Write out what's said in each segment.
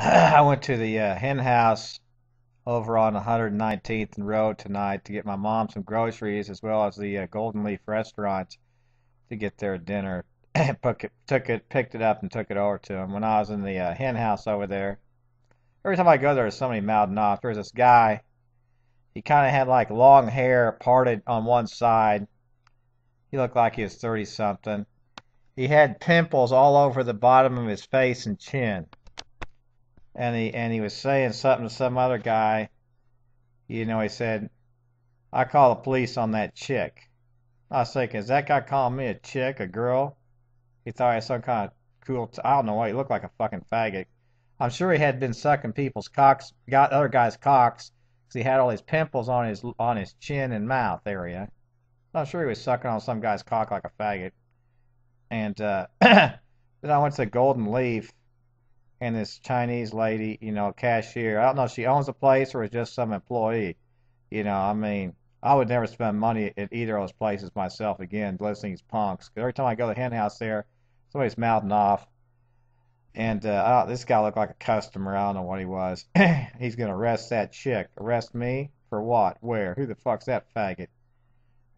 I went to the hen house over on 119th and Road tonight to get my mom some groceries, as well as the Golden Leaf restaurant to get their dinner. Picked it up and took it over to them. When I was in the hen house over there, every time I go there, there's somebody mouthing off. There's this guy. He kind of had like long hair parted on one side. He looked like he was 30 something. He had pimples all over the bottom of his face and chin. And he was saying something to some other guy. He said, "I call the police on that chick." I was thinking, is that guy calling me a chick, a girl? He thought he was some kind of cool. I don't know what. He looked like a fucking faggot. I'm sure he had been sucking people's cocks, got other guys' cocks, because he had all these pimples on his chin and mouth area. I'm sure he was sucking on some guy's cock like a faggot. And then I went to Golden Leaf, and this Chinese lady, cashier. I don't know if she owns the place or is just some employee. I mean, I would never spend money at either of those places myself again, listening to these punks. 'Cause every time I go to the hen house there, somebody's mouthing off. And this guy looked like a customer. I don't know what he was. He's going to arrest that chick. Arrest me? For what? Where? Who the fuck's that faggot?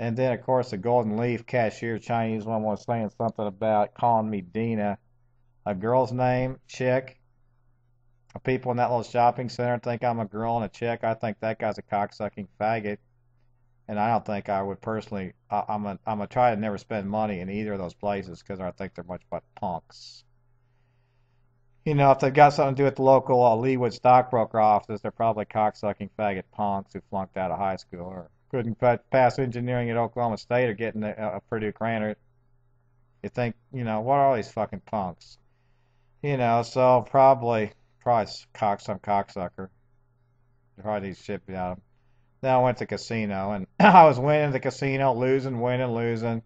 And then, of course, the Golden Leaf cashier Chinese one was saying something about calling me Dina. A girl's name? Chick? People in that little shopping center think I'm a girl and a chick. I think that guy's a cocksucking faggot. And I don't think I would personally. I'm gonna try to never spend money in either of those places because I think they're much but punks. If they've got something to do with the local Leewood stockbroker office, they're probably cocksucking faggot punks who flunked out of high school or couldn't pass engineering at Oklahoma State or getting a Purdue granted. You think, what are all these fucking punks? So probably some cocksucker. Probably needs shit beat out of him. Then I went to casino and I was winning at the casino, losing, winning, losing.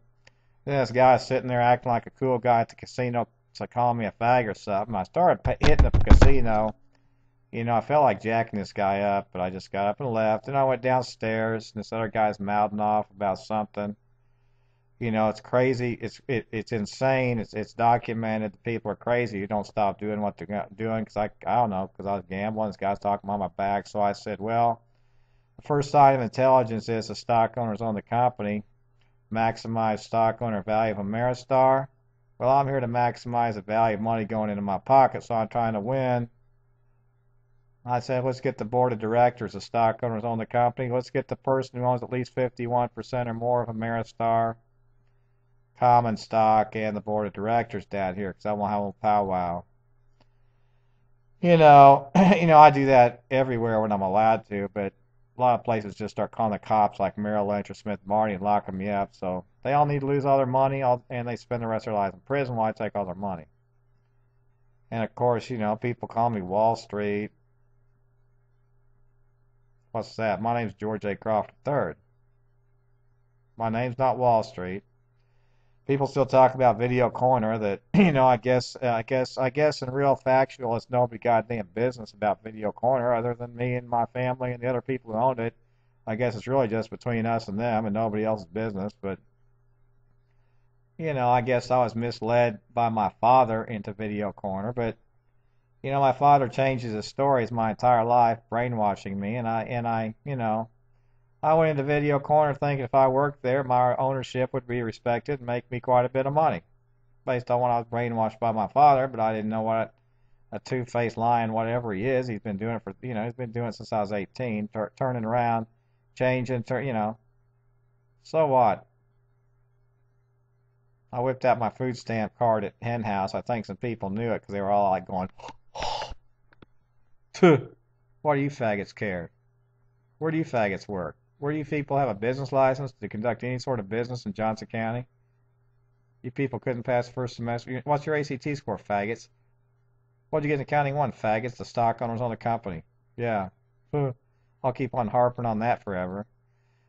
Then this guy sitting there acting like a cool guy at the casino, so calling me a fag or something. I started hitting the casino. I felt like jacking this guy up, but I just got up and left. Then I went downstairs and this other guy's mouthing off about something. It's crazy. It's insane. It's documented. The people are crazy who don't stop doing what they're doing. Because I don't know, because I was gambling. This guy's talking behind my back. So I said, well, the first sign of intelligence is the stock owners own the company. Maximize stock owner value of Ameristar. Well, I'm here to maximize the value of money going into my pocket, so I'm trying to win. I said, let's get the board of directors, the stock owners own the company. Let's get the person who owns at least 51% or more of Ameristar common stock and the board of directors down here because I want to have a little powwow. I do that everywhere when I'm allowed to, but a lot of places just start calling the cops like Merrill Lynch or Smith Marty and locking me up. So they all need to lose all their money and they spend the rest of their lives in prison while I take all their money. And of course, people call me Wall Street. What's that? My name's George A. Croft III. My name's not Wall Street. People still talk about Video Corner that, I guess in real factual, it's nobody goddamn business about Video Corner other than me and my family and the other people who owned it. I guess it's really just between us and them and nobody else's business. But, I guess I was misled by my father into Video Corner. But, my father changes his stories my entire life, brainwashing me. And I went into Video Corner thinking if I worked there, my ownership would be respected and make me quite a bit of money, based on what I was brainwashed by my father. But I didn't know what a two-faced lion, whatever he is. He's been doing it he's been doing it since I was 18, turning around, changing, So what? I whipped out my food stamp card at Hen House. I think some people knew it because they were all like going, "What do you faggots care? Where do you faggots work? Where do you people have a business license to conduct any sort of business in Johnson County? You people couldn't pass the first semester. What's your ACT score, faggots? What'd you get in accounting one, faggots? The stock owners on the company. Yeah. I'll keep on harping on that forever.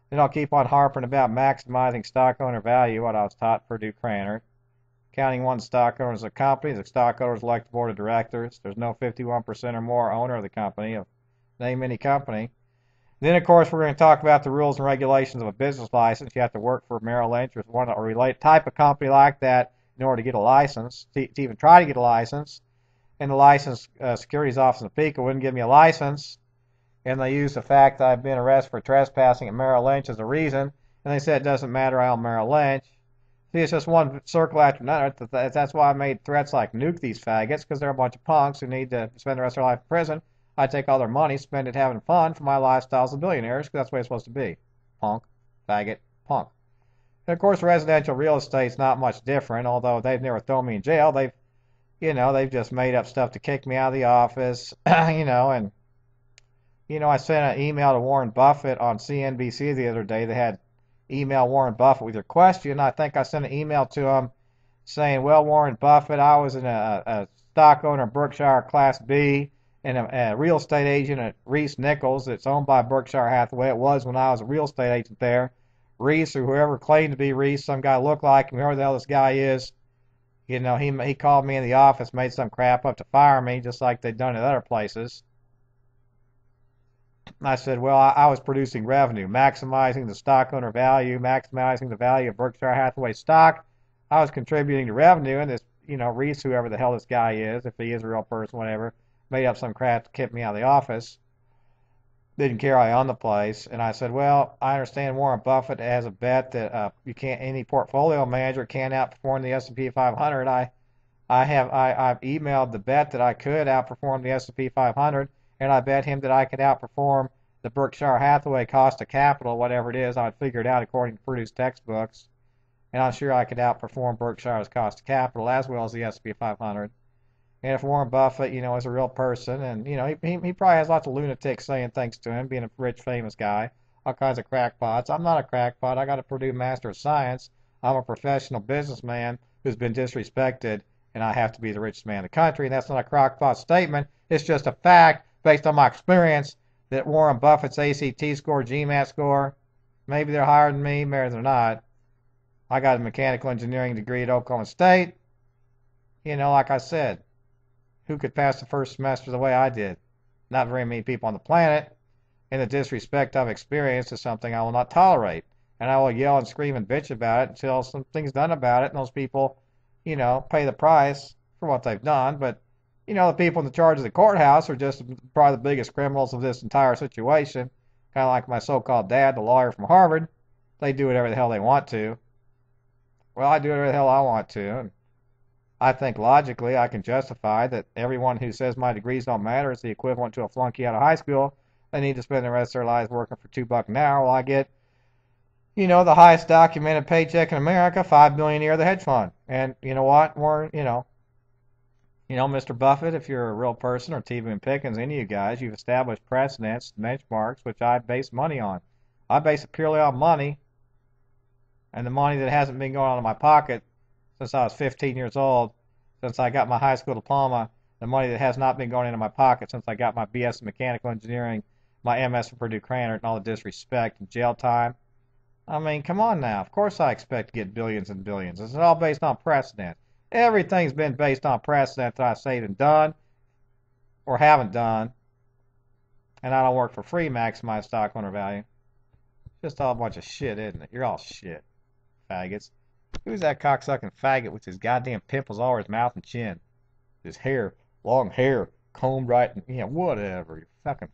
Then I'll keep on harping about maximizing stock owner value, what I was taught at Purdue Cranard. Accounting one stock owners of the company. The stock owners elect the board of directors. There's no 51% or more owner of the company. Name any company. Then, of course, we're going to talk about the rules and regulations of a business license. You have to work for Merrill Lynch or one or related type of company like that in order to get a license, to even try to get a license. And the license securities office in Topeka wouldn't give me a license, and they used the fact that I've been arrested for trespassing at Merrill Lynch as a reason, and they said it doesn't matter, I own Merrill Lynch. See, it's just one circle after another. That's why I made threats like nuke these faggots, because they're a bunch of punks who need to spend the rest of their life in prison. I take all their money, spend it having fun for my lifestyle as a billionaires, because that's the way it's supposed to be. Punk, faggot, punk. And of course, residential real estate's not much different, although they've never thrown me in jail. They've just made up stuff to kick me out of the office, and I sent an email to Warren Buffett on CNBC the other day. They had email Warren Buffett with your question. I think I sent an email to him saying, well, Warren Buffett, I was a stock owner of Berkshire Class B and a real estate agent at Reese Nichols. It's owned by Berkshire Hathaway. It was when I was a real estate agent there. Reese, or whoever claimed to be Reese, some guy looked like him, whoever the hell this guy is, he called me in the office, made some crap up to fire me, just like they'd done at other places. I said, well, I was producing revenue, maximizing the stock owner value, maximizing the value of Berkshire Hathaway stock. I was contributing to revenue, and this, Reese, whoever the hell this guy is, if he is a real person, whatever, made up some crap to kick me out of the office. Didn't care I owned the place. And I said, well, I understand Warren Buffett has a bet that any portfolio manager can't outperform the S&P 500. I've emailed the bet that I could outperform the S&P 500, and I bet him that I could outperform the Berkshire Hathaway cost of capital, whatever it is. I would figure it out according to Purdue's textbooks, and I'm sure I could outperform Berkshire's cost of capital as well as the S&P 500. And if Warren Buffett, is a real person, and he probably has lots of lunatics saying things to him, being a rich, famous guy, all kinds of crackpots. I'm not a crackpot. I got a Purdue Master of Science. I'm a professional businessman who's been disrespected, and I have to be the richest man in the country. And that's not a crackpot statement. It's just a fact based on my experience that Warren Buffett's ACT score, GMAT score, maybe they're higher than me, maybe they're not. I got a mechanical engineering degree at Oklahoma State. Like I said, who could pass the first semester the way I did? Not very many people on the planet. And the disrespect I've experienced is something I will not tolerate. And I will yell and scream and bitch about it until something's done about it, and those people, pay the price for what they've done. But, the people in charge of the courthouse are just probably the biggest criminals of this entire situation. Kind of like my so-called dad, the lawyer from Harvard. They do whatever the hell they want to. Well, I do whatever the hell I want to. And I think logically I can justify that everyone who says my degrees don't matter is the equivalent to a flunky out of high school. They need to spend the rest of their lives working for $2 an hour while I get, the highest documented paycheck in America, $5 million a year, the hedge fund. And you know what? Mr. Buffett, if you're a real person, or T. Boone Pickens, any of you guys, you've established precedents, benchmarks, which I base money on. I base it purely on money, and the money that hasn't been going out of my pocket since I was 15 years old, since I got my high school diploma, the money that has not been going into my pocket since I got my BS in mechanical engineering, my MS from Purdue Cranert, and all the disrespect and jail time. I mean, come on now. Of course I expect to get billions and billions. It's all based on precedent. Everything's been based on precedent that I say and done or haven't done. And I don't work for free, maximize stock owner value. Just all a bunch of shit, isn't it? You're all shit, faggots. Who's that cocksucking faggot with his goddamn pimples all over his mouth and chin? His hair, long hair, combed right, whatever. You fucking